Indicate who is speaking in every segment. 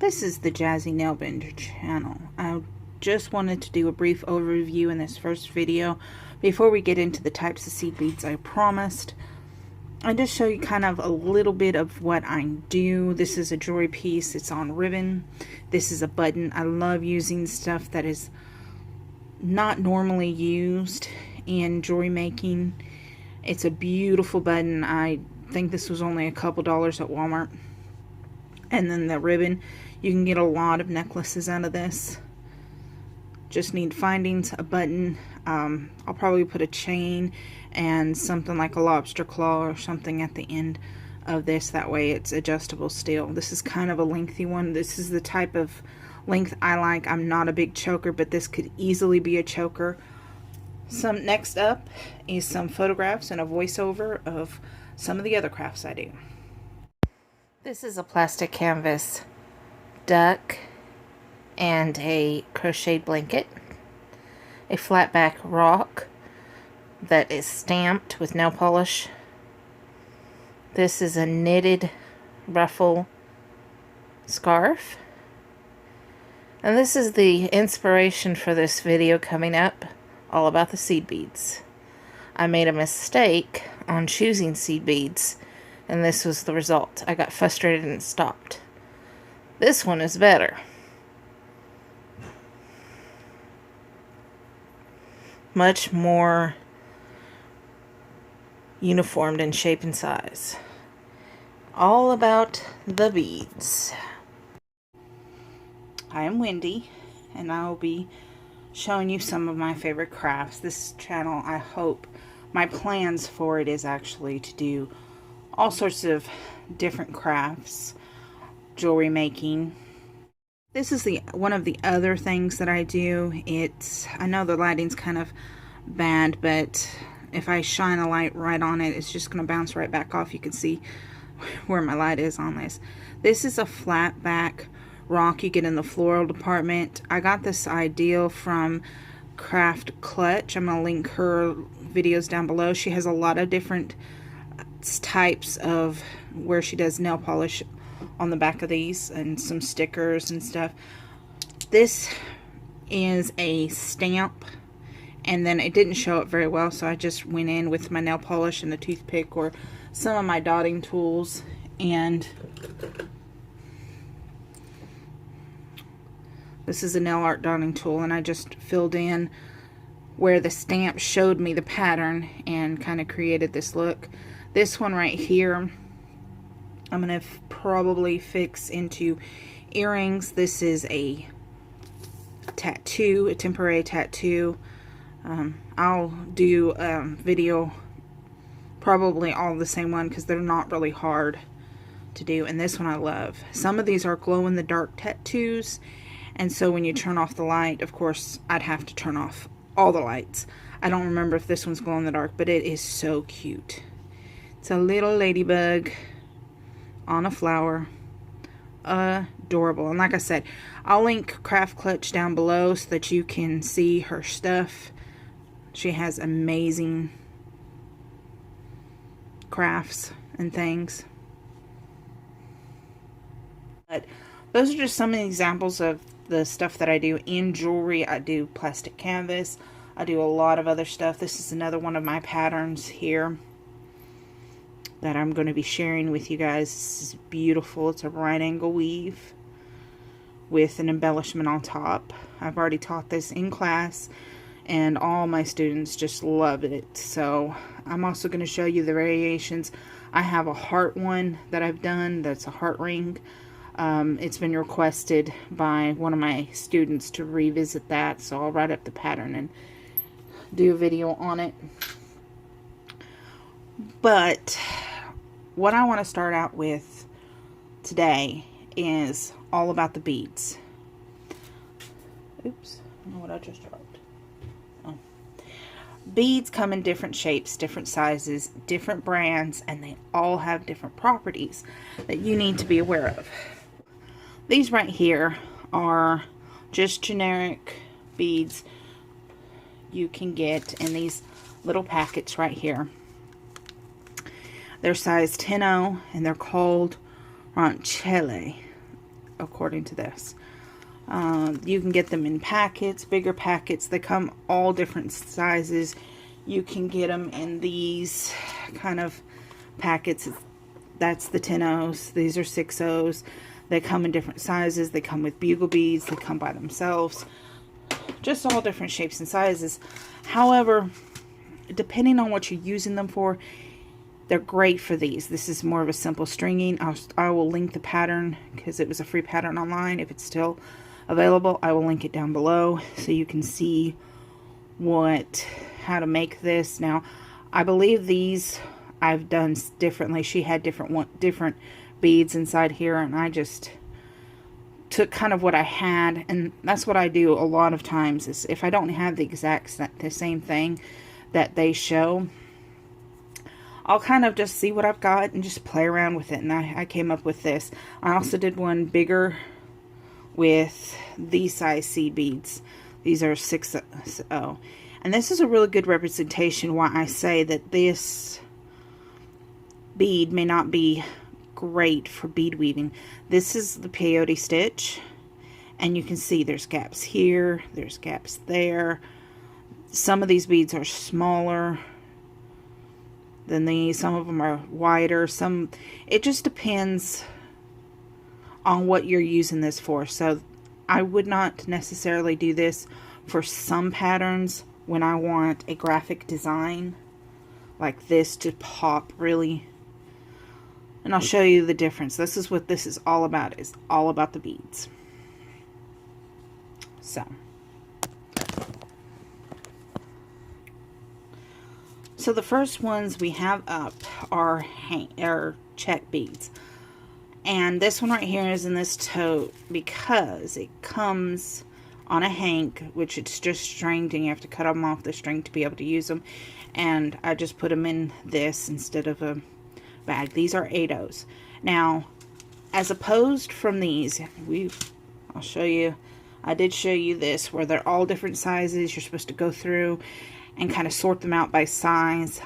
Speaker 1: This is the Jazzy Nailbender channel. I just wanted to do a brief overview in this first video before we get into the types of seed beads I promised. I just show you kind of a little bit of what I do. This is a jewelry piece. It's on ribbon. This is a button. I love using stuff that is not normally used in jewelry making. It's a beautiful button. I think this was only a couple dollars at Walmart. And then the ribbon, you can get a lot of necklaces out of this. Just need findings, a button. I'll probably put a chain and something like a lobster claw or something at the end of this. That way it's adjustable still. This is kind of a lengthy one. This is the type of length I like. I'm not a big choker, but this could easily be a choker. Next up is some photographs and a voiceover of some of the other crafts I do. This is a plastic canvas duck and a crocheted blanket, a flat back rock that is stamped with nail polish. This is a knitted ruffle scarf, and this is the inspiration for this video coming up, all about the seed beads. I made a mistake on choosing seed beads, and this was the result. I got frustrated and stopped. This one is better. Much more uniformed in shape and size. All about the beads. I am Wendy, and I will be showing you some of my favorite crafts. This channel, I hope, my plans for it is actually to do all sorts of different crafts, jewelry making. This is one of the other things that I do. I know the lighting's kind of bad, but if I shine a light right on it, it's just going to bounce right back off. You can see where my light is on this. This is a flat back rock you get in the floral department. I got this idea from Craft Clutch. I'm going to link her videos down below. She has a lot of different types of where she does nail polish on the back of these and some stickers and stuff. This is a stamp, and then it didn't show up very well, so I just went in with my nail polish and a toothpick or some of my dotting tools, and this is a nail art dotting tool, and I just filled in where the stamp showed me the pattern and kind of created this look. This one right here, I'm going to probably fix into earrings. This is a tattoo, a temporary tattoo. I'll do a video, probably all the same one, because they're not really hard to do. And this one I love. Some of these are glow-in-the-dark tattoos, and so when you turn off the light, of course, I'd have to turn off all the lights. I don't remember if this one's glow-in-the-dark, but it is so cute. It's a little ladybug on a flower. Adorable. And like I said, I'll link Craft Clutch down below so that you can see her stuff. She has amazing crafts and things. But those are just some of the examples of the stuff that I do in jewelry. I do plastic canvas. I do a lot of other stuff. This is another one of my patterns here that I'm going to be sharing with you guys. This is beautiful. It's a right angle weave with an embellishment on top. I've already taught this in class, and all my students just love it. So I'm also going to show you the variations. I have a heart one that I've done that's a heart ring. It's been requested by one of my students to revisit that, so I'll write up the pattern and do a video on it. But what I want to start out with today is all about the beads. Oops, I don't know what I just dropped. Oh. Beads come in different shapes, different sizes, different brands, and they all have different properties that you need to be aware of. These right here are just generic beads you can get in these little packets right here. They're size 10-0, and they're called Ranchele. according to this. You can get them in packets, bigger packets. They come all different sizes. You can get them in these kind of packets. That's the 10-ohs. These are 6-ohs. They come in different sizes. They come with bugle beads. They come by themselves. Just all different shapes and sizes. However, depending on what you're using them for, they're great for these. This is more of a simple stringing. I will link the pattern because it was a free pattern online. If it's still available, I will link it down below so you can see how to make this. Now, I believe these I've done differently. She had different beads inside here, and I just took kind of what I had, and that's what I do a lot of times. Is if I don't have the same thing that they show, I'll kind of just see what I've got and just play around with it. And I came up with this. I also did one bigger with these size seed beads. These are 6-oh. And this is a really good representation why I say that this bead may not be great for bead weaving. This is the peyote stitch. And you can see there's gaps here. There's gaps there. Some of these beads are smaller than these. Some of them are wider. It just depends on what you're using this for. So I would not necessarily do this for some patterns when I want a graphic design like this to pop really. And I'll show you the difference. This is what this is all about. It's all about the beads. So the first ones we have up are check beads. And this one right here is in this tote because it comes on a hank, which it's just stringed, and you have to cut them off the string to be able to use them. And I just put them in this instead of a bag. These are 8-ohs. Now, as opposed from these, I'll show you. I did show you this where they're all different sizes. You're supposed to go through and kind of sort them out by size.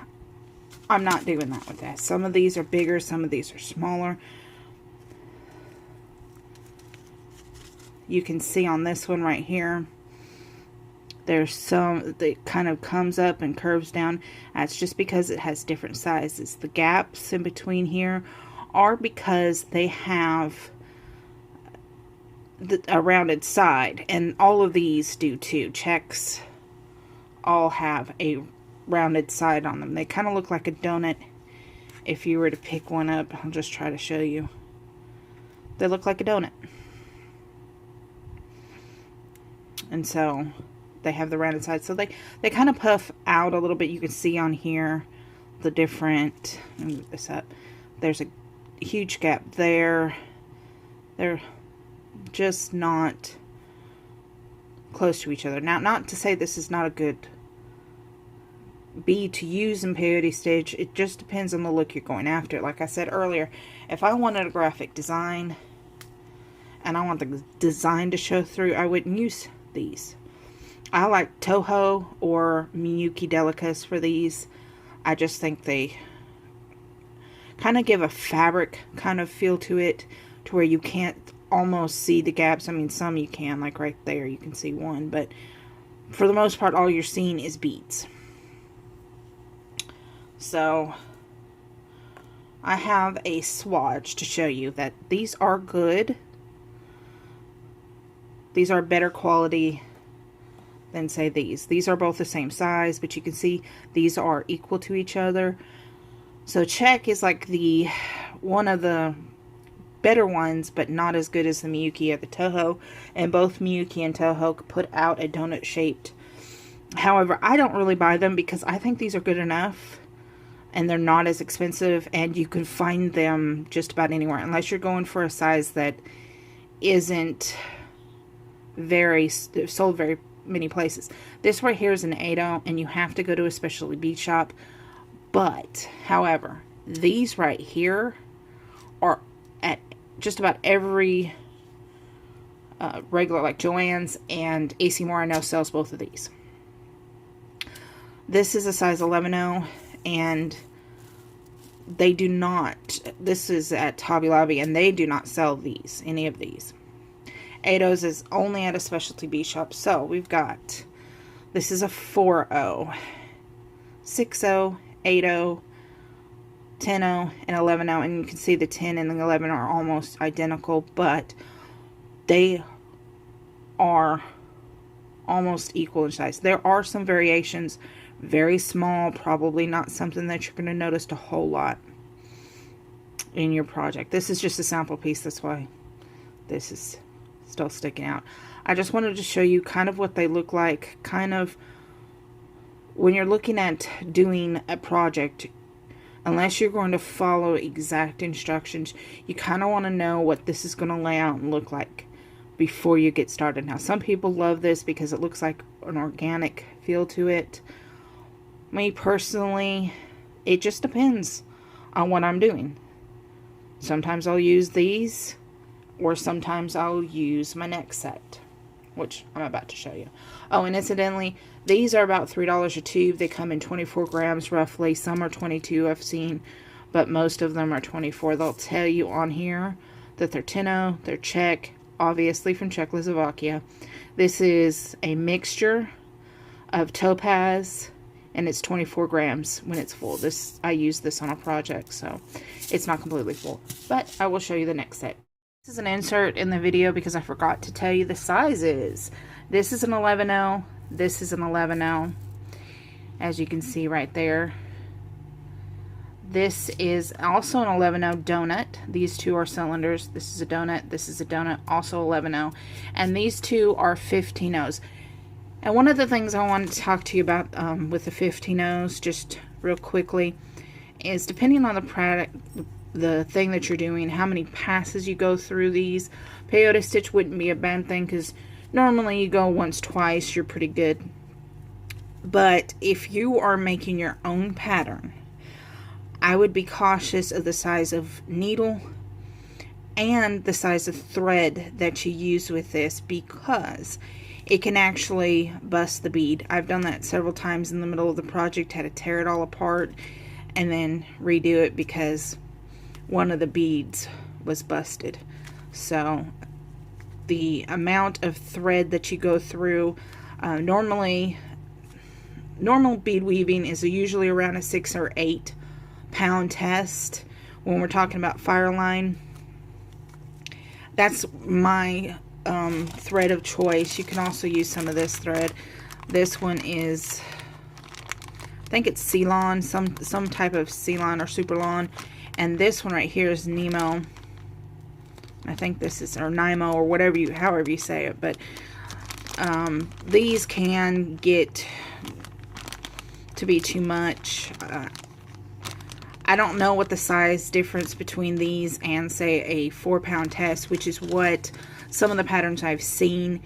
Speaker 1: I'm not doing that with that. Some of these are bigger, some of these are smaller. You can see on this one right here, there's some that kind of comes up and curves down. That's just because it has different sizes. The gaps in between here are because they have a rounded side, and all of these do too. Checks all have a rounded side on them. They kind of look like a donut. If you were to pick one up, I'll just try to show you. They look like a donut. And so they have the rounded side. So they kind of puff out a little bit. You can see on here the different, let me move this up. There's a huge gap there. They're just not close to each other. Now, not to say this is not a good bead to use in peyote stitch. It just depends on the look you're going after. Like I said earlier, if I wanted a graphic design and I want the design to show through, I wouldn't use these. I like Toho or Miyuki Delicas for these. I just think they kind of give a fabric kind of feel to it, to where you can't almost see the gaps. I mean, some you can, like right there, you can see one, but for the most part, all you're seeing is beads. So I have a swatch to show you that these are good. These are better quality than, say, these. These are both the same size, but you can see these are equal to each other. So check is like one of the better ones, but not as good as the Miyuki or the Toho. And both Miyuki and Toho put out a donut shaped. However, I don't really buy them because I think these are good enough. And they're not as expensive, and you can find them just about anywhere, unless you're going for a size that isn't sold very many places. This right here is an 8-oh, and you have to go to a specialty bead shop. But, however, these right here are at just about every regular, like Joann's and AC Moore, I know sells both of these. This is a size 11-oh. And they do not, this is at Hobby Lobby, and they do not sell these, any of these. 8/0 is only at a specialty bead shop. So we've got, this is a 4/0, 6/0, 8/0, 10/0, and 11/0. And you can see the 10 and the 11 are almost identical, but they are almost equal in size. There are some variations, very small, probably not something that you're going to notice a whole lot in your project. This is just a sample piece, that's why this is still sticking out. I just wanted to show you kind of what they look like, kind of when you're looking at doing a project. Unless you're going to follow exact instructions, you kind of want to know what this is going to lay out and look like before you get started. Now, some people love this because it looks like an organic feel to it. Me personally, it just depends on what I'm doing. Sometimes I'll use these, or sometimes I'll use my next set, which I'm about to show you. Oh, and incidentally, these are about $3 a tube. They come in 24 grams roughly. Some are 22 I've seen, but most of them are 24. They'll tell you on here that they're 10/0, they're Czech, obviously from Czechoslovakia. This is a mixture of topaz, and it's 24 grams when it's full. This, I use this on a project, so it's not completely full. But I will show you the next set. This is an insert in the video because I forgot to tell you the sizes. This is an 11/0. This is an 11/0. As you can see right there. This is also an 11/0 donut. These two are cylinders. This is a donut. This is a donut. Also 11/0. And these two are 15/0s. And one of the things I wanted to talk to you about with the 15/0s, just real quickly, is depending on the product, the thing that you're doing, how many passes you go through these. Peyote stitch wouldn't be a bad thing because normally you go once, twice, you're pretty good. But if you are making your own pattern, I would be cautious of the size of needle and the size of thread that you use with this, because it can actually bust the bead. I've done that several times in the middle of the project, had to tear it all apart and then redo it because one of the beads was busted. So the amount of thread that you go through, normal bead weaving is usually around a 6 or 8 pound test. When we're talking about Fireline, that's my thread of choice. You can also use some of this thread. This one is, I think it's Ceylon, some type of Ceylon or Superlon, and this one right here is Nemo. I think this is, or Nimo, or whatever you, however you say it. But these can get to be too much. I don't know what the size difference between these and, say, a 4-pound test, which is what some of the patterns I've seen,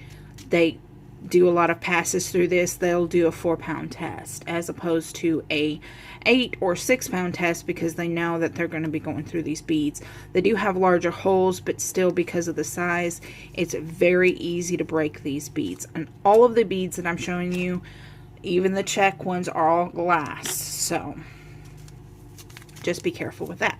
Speaker 1: they do a lot of passes through this. They'll do a 4-pound test as opposed to a 8 or 6-pound test, because they know that they're going to be going through these beads. They do have larger holes, but still, because of the size, it's very easy to break these beads. And all of the beads that I'm showing you, even the Czech ones, are all glass, so just be careful with that.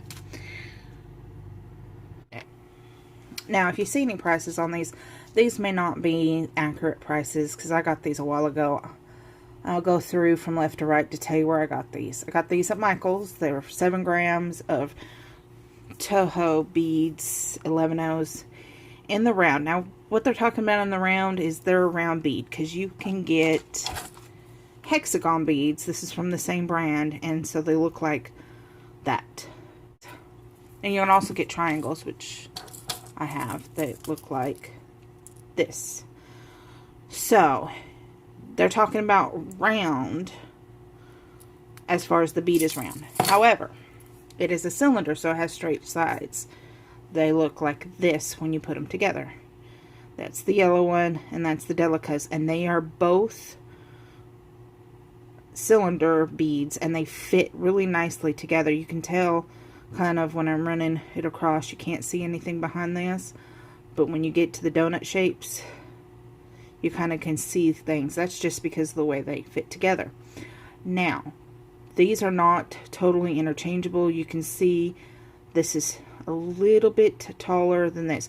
Speaker 1: Now, if you see any prices on these may not be accurate prices because I got these a while ago. I'll go through from left to right to tell you where I got these. I got these at Michael's. They were 7 grams of Toho beads, 11/0s, in the round. Now, what they're talking about in the round is they're a round bead, because you can get hexagon beads. This is from the same brand, and so they look like that. And you can also get triangles, which I have, that look like this. So they're talking about round as far as the bead is round. However, it is a cylinder, so it has straight sides. They look like this when you put them together. That's the yellow one, and that's the Delicas, and they are both cylinder beads, and they fit really nicely together. You can tell kind of when I'm running it across, you can't see anything behind this, but when you get to the donut shapes, you kind of can see things. That's just because of the way they fit together. Now, these are not totally interchangeable. You can see this is a little bit taller than this.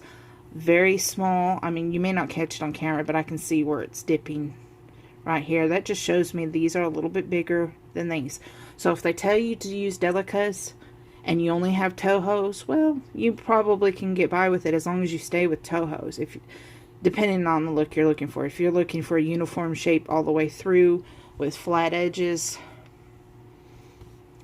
Speaker 1: very small. I mean, you may not catch it on camera, but I can see where it's dipping right here. That just shows me these are a little bit bigger than these. So if they tell you to use delicas and you only have Tohos, well, you probably can get by with it as long as you stay with Tohos. If, depending on the look you're looking for. If you're looking for a uniform shape all the way through with flat edges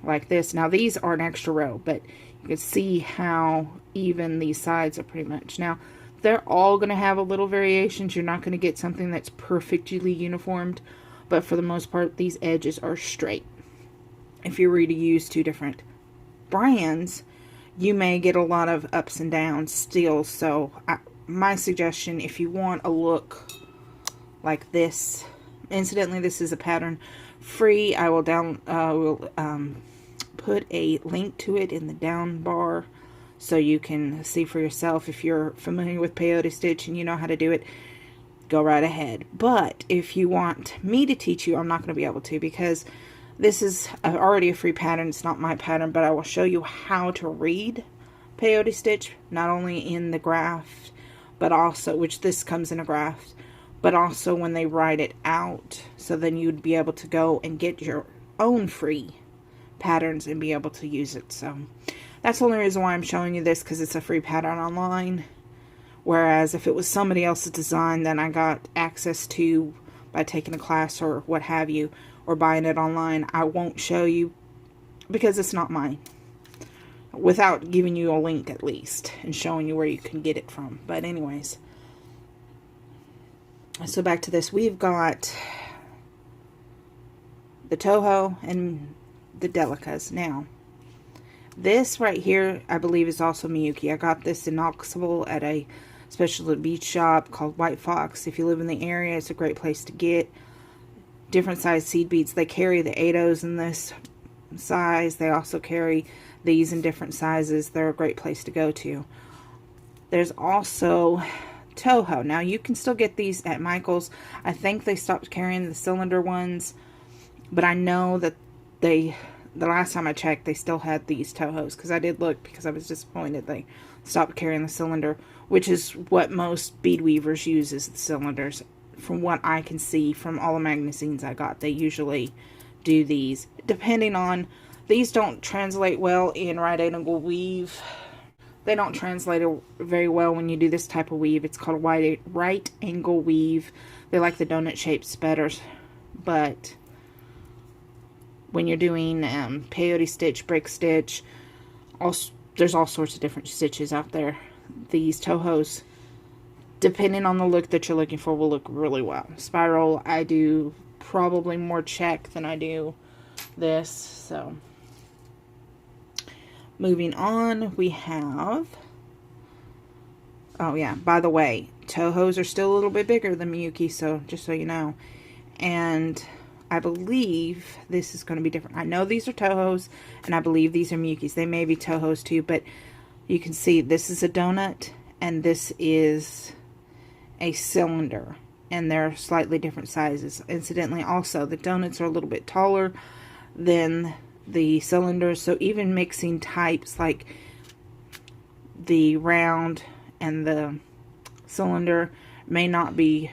Speaker 1: like this. Now these are an extra row, but you can see how even these sides are pretty much. Now they're all going to have a little variations. You're not going to get something that's perfectly uniformed, but for the most part these edges are straight. If you were to use two different brands, you may get a lot of ups and downs still. So my suggestion, if you want a look like this, incidentally this is a pattern free. I will put a link to it in the down bar so you can see for yourself. If you're familiar with peyote stitch and you know how to do it, go right ahead. But if you want me to teach you, I'm not going to be able to, because this is already a free pattern. It's not my pattern, but I will show you how to read peyote stitch, not only in the graph, but also, which this comes in a graph, but also when they write it out. So then you'd be able to go and get your own free patterns and be able to use it. So that's the only reason why I'm showing you this, because it's a free pattern online. Whereas if it was somebody else's design, then I got access to by taking a class or what have you, or buying it online, I won't show you because it's not mine, without giving you a link at least and showing you where you can get it from. But anyways, so back to this. We've got the Toho and the delicas. Now this right here I believe is also Miyuki. I got this in Knoxville at a specialty bead shop called White Fox. If you live in the area, it's a great place to get different size seed beads. They carry the 8/0s in this size. They also carry these in different sizes. They're a great place to go to. There's also Toho. Now you can still get these at Michael's. I think they stopped carrying the cylinder ones, but I know that the last time I checked, they still had these Tohos, because I did look, because I was disappointed they stopped carrying the cylinder, which is what most bead weavers use, is the cylinders. From what I can see from all the magazines I got, they usually do these. Depending on, these don't translate well in right angle weave. They don't translate very well when you do this type of weave. It's called right angle weave. They like the donut shapes better, but when you're doing peyote stitch, brick stitch, there's all sorts of different stitches out there. These Tohos, depending on the look that you're looking for, will look really well. Spiral, I do probably more check than I do this. So moving on, we have, oh yeah, by the way, Tohos are still a little bit bigger than Miyuki, so just so you know. And I believe this is going to be different. I know these are Tohos, and I believe these are Miyukis. They may be Tohos too, but you can see this is a donut, and this is a cylinder, and they're slightly different sizes. Incidentally, also, the donuts are a little bit taller than the cylinders, so even mixing types like the round and the cylinder may not be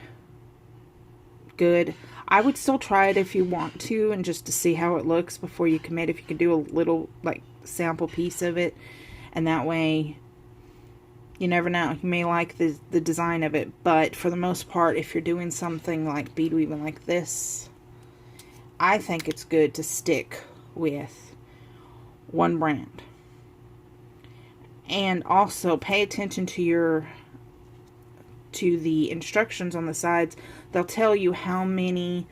Speaker 1: good. I would still try it if you want to, and just to see how it looks before you commit. If you can do a little like sample piece of it, and that way, you never know, you may like the design of it. But for the most part, if you're doing something like bead weaving like this, I think it's good to stick with one brand. And also pay attention to the instructions on the sides. They'll tell you how many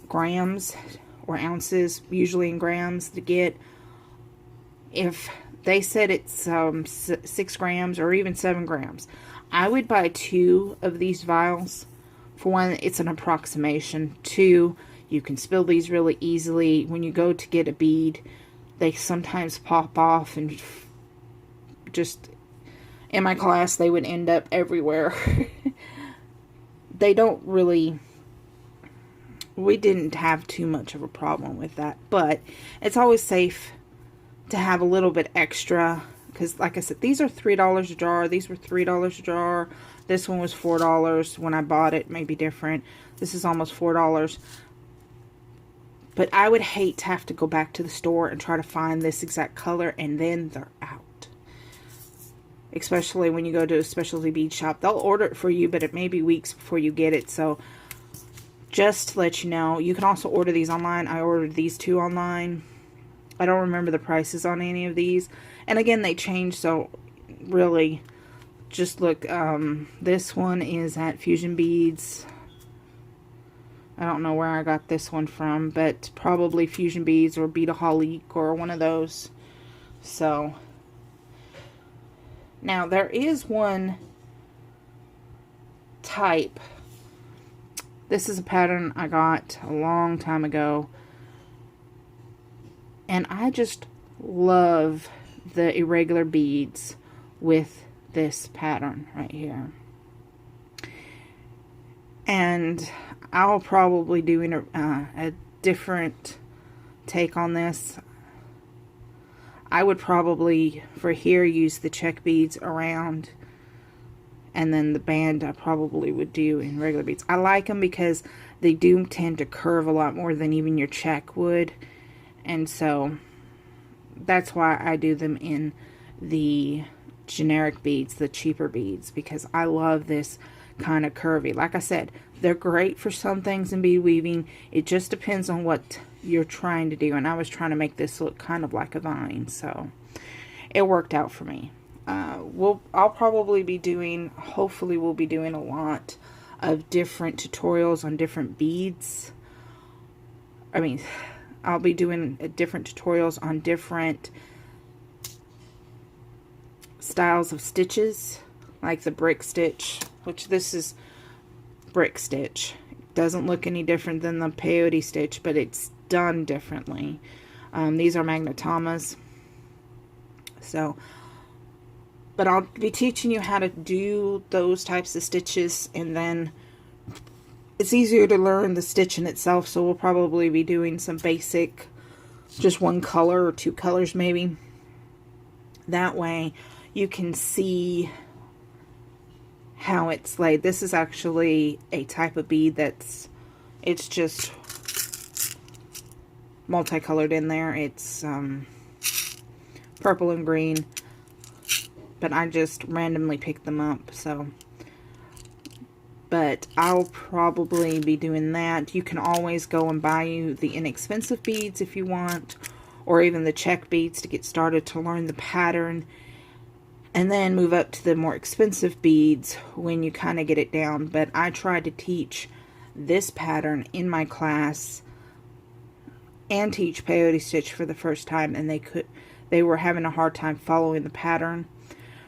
Speaker 1: grams or ounces, usually in grams, to get. If they said it's 6 grams or even 7 grams, I would buy 2 of these vials. For one, it's an approximation. 2, you can spill these really easily. When you go to get a bead, they sometimes pop off, and just in my class they would end up everywhere. They don't really, we didn't have too much of a problem with that, but it's always safe to have a little bit extra, because like I said, these are $3 a jar. These were $3 a jar. This one was $4 when I bought it. Maybe different. This is almost $4. But I would hate to have to go back to the store and try to find this exact color, and then they're out. Especially when you go to a specialty bead shop. They'll order it for you, but it may be weeks before you get it. So just to let you know, you can also order these online. I ordered these 2 online. I don't remember the prices on any of these. And again, they change, so really just look. This one is at Fusion Beads. I don't know where I got this one from, but probably Fusion Beads or Beadaholic or one of those. So now there is one type. This is a pattern I got a long time ago. And I just love the irregular beads with this pattern right here. And I'll probably do a different take on this. I would probably, for here, use the check beads around. And then the band I probably would do in regular beads. I like them because they do tend to curve a lot more than even your check would. And so that's why I do them in the generic beads, the cheaper beads, because I love this kind of curvy. Like I said, they're great for some things in bead weaving. It just depends on what you're trying to do. And I was trying to make this look kind of like a vine, so it worked out for me. I'll probably be doing, hopefully we'll be doing a lot of different tutorials on different beads. I'll be doing different tutorials on different styles of stitches, like the brick stitch, which this is brick stitch. It doesn't look any different than the peyote stitch, but it's done differently. These are magnetomas. So, but I'll be teaching you how to do those types of stitches, and then it's easier to learn the stitch in itself, so we'll probably be doing some basic, just one color or 2 colors maybe. That way you can see how it's laid. This is actually a type of bead it's just multicolored in there. It's purple and green, but I just randomly picked them up, so. But I'll probably be doing that. You can always go and buy you the inexpensive beads if you want, or even the check beads to get started to learn the pattern, and then move up to the more expensive beads when you kind of get it down. But I tried to teach this pattern in my class and teach peyote stitch for the first time, and they were having a hard time following the pattern.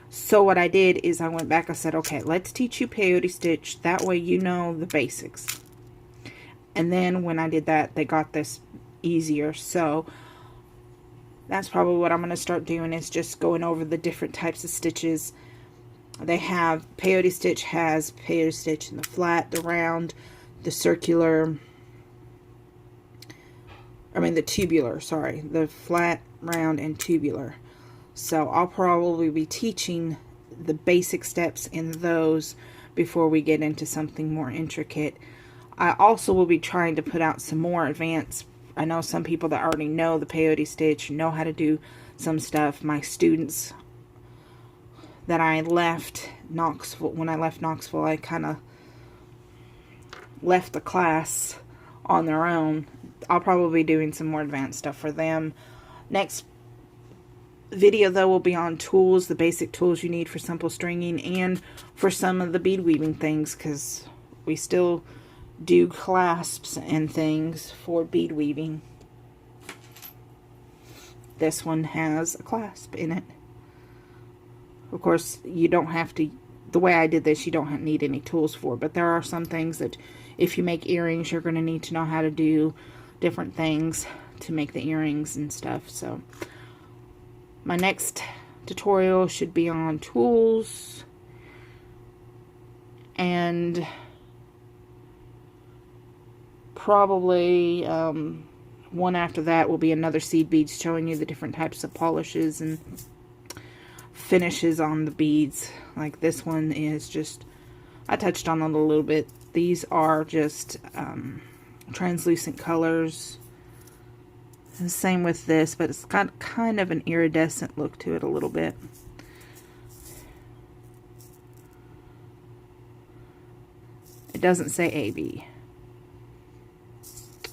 Speaker 1: So what I did is I went back, I said, okay, let's teach you peyote stitch. That way you know the basics. And then when I did that, they got this easier. So that's probably what I'm going to start doing, is just going over the different types of stitches. They have, peyote stitch has peyote stitch in the flat, the round, the circular, the tubular, sorry. The flat, round, and tubular. So I'll probably be teaching the basic steps in those before we get into something more intricate. I also will be trying to put out some more advanced. I know some people that already know the peyote stitch, know how to do some stuff. My students that I left Knoxville, when I left Knoxville, I kind of left the class on their own. I'll probably be doing some more advanced stuff for them. Next video though will be on tools, the basic tools you need for simple stringing and for some of the bead weaving things, because we still do clasps and things for bead weaving. This one has a clasp in it. Of course, you don't have to, the way I did this, you don't need any tools for, but there are some things that if you make earrings, you're going to need to know how to do different things to make the earrings and stuff. So my next tutorial should be on tools, and probably one after that will be another seed beads showing you the different types of polishes and finishes on the beads. Like this one is just, I touched on it a little bit. These are just translucent colors. And same with this, but it's got kind of an iridescent look to it a little bit. It doesn't say AB,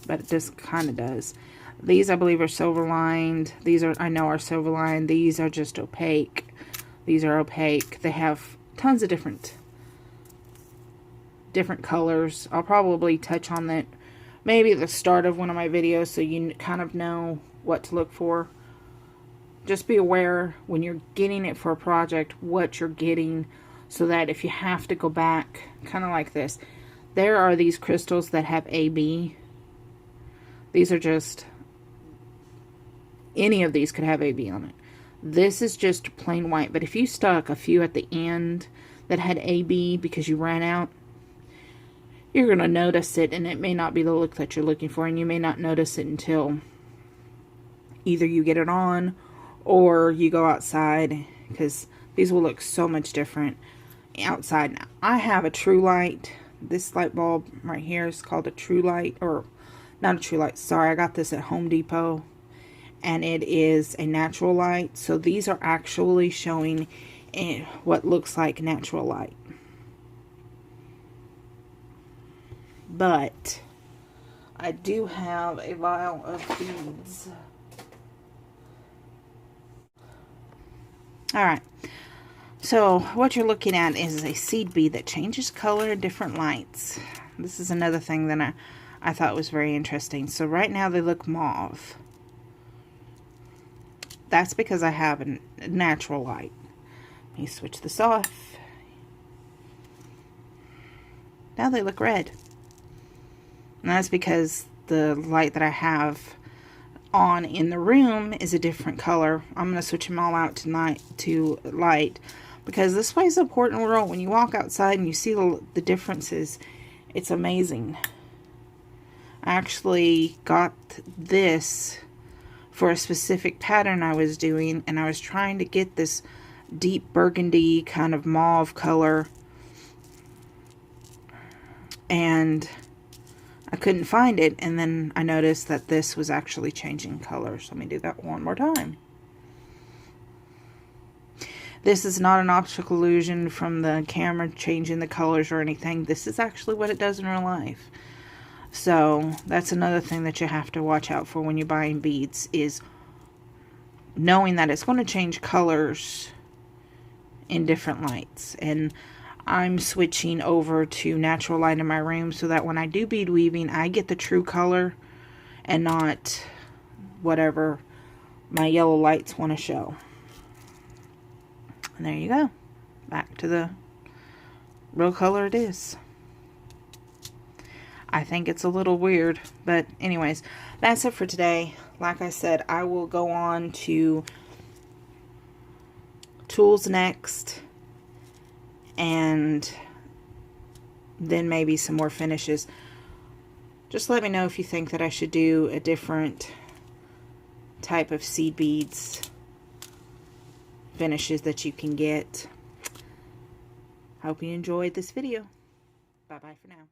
Speaker 1: but it just kind of does. These I believe are silver lined. These are, I know, are silver lined. These are just opaque. These are opaque. They have tons of different colors. I'll probably touch on that maybe at the start of one of my videos so you kind of know what to look for. Just be aware when you're getting it for a project what you're getting, so that if you have to go back, kind of like this, there are these crystals that have AB. These are just, any of these could have AB on it. This is just plain white, but if you stuck a few at the end that had AB because you ran out, you're going to notice it, and it may not be the look that you're looking for, and you may not notice it until either you get it on or you go outside, because these will look so much different outside. Now, I have a True Light. This light bulb right here is called a True Light, or not a True Light, sorry, I got this at Home Depot, and it is a natural light. So these are actually showing what looks like natural light. But I do have a vial of beads. Alright, so what you're looking at is a seed bead that changes color in different lights. This is another thing that I thought was very interesting. So right now they look mauve. That's because I have a natural light. Let me switch this off. Now they look red. And that's because the light that I have on in the room is a different color. I'm going to switch them all out tonight to light, because this plays an important role. When you walk outside and you see the differences, it's amazing. I actually got this for a specific pattern I was doing, and I was trying to get this deep burgundy kind of mauve color, and I couldn't find it, and then I noticed that this was actually changing colors. Let me do that one more time. This is not an optical illusion from the camera changing the colors or anything. This is actually what it does in real life. So that's another thing that you have to watch out for when you're buying beads, is knowing that it's going to change colors in different lights. And I'm switching over to natural light in my room so that when I do bead weaving, I get the true color and not whatever my yellow lights want to show. And there you go. Back to the real color it is. I think it's a little weird, but anyways, that's it for today. Like I said, I will go on to tools next, and then maybe some more finishes. Just let me know if you think that I should do a different type of seed beads finishes that you can get. Hope you enjoyed this video. Bye bye for now.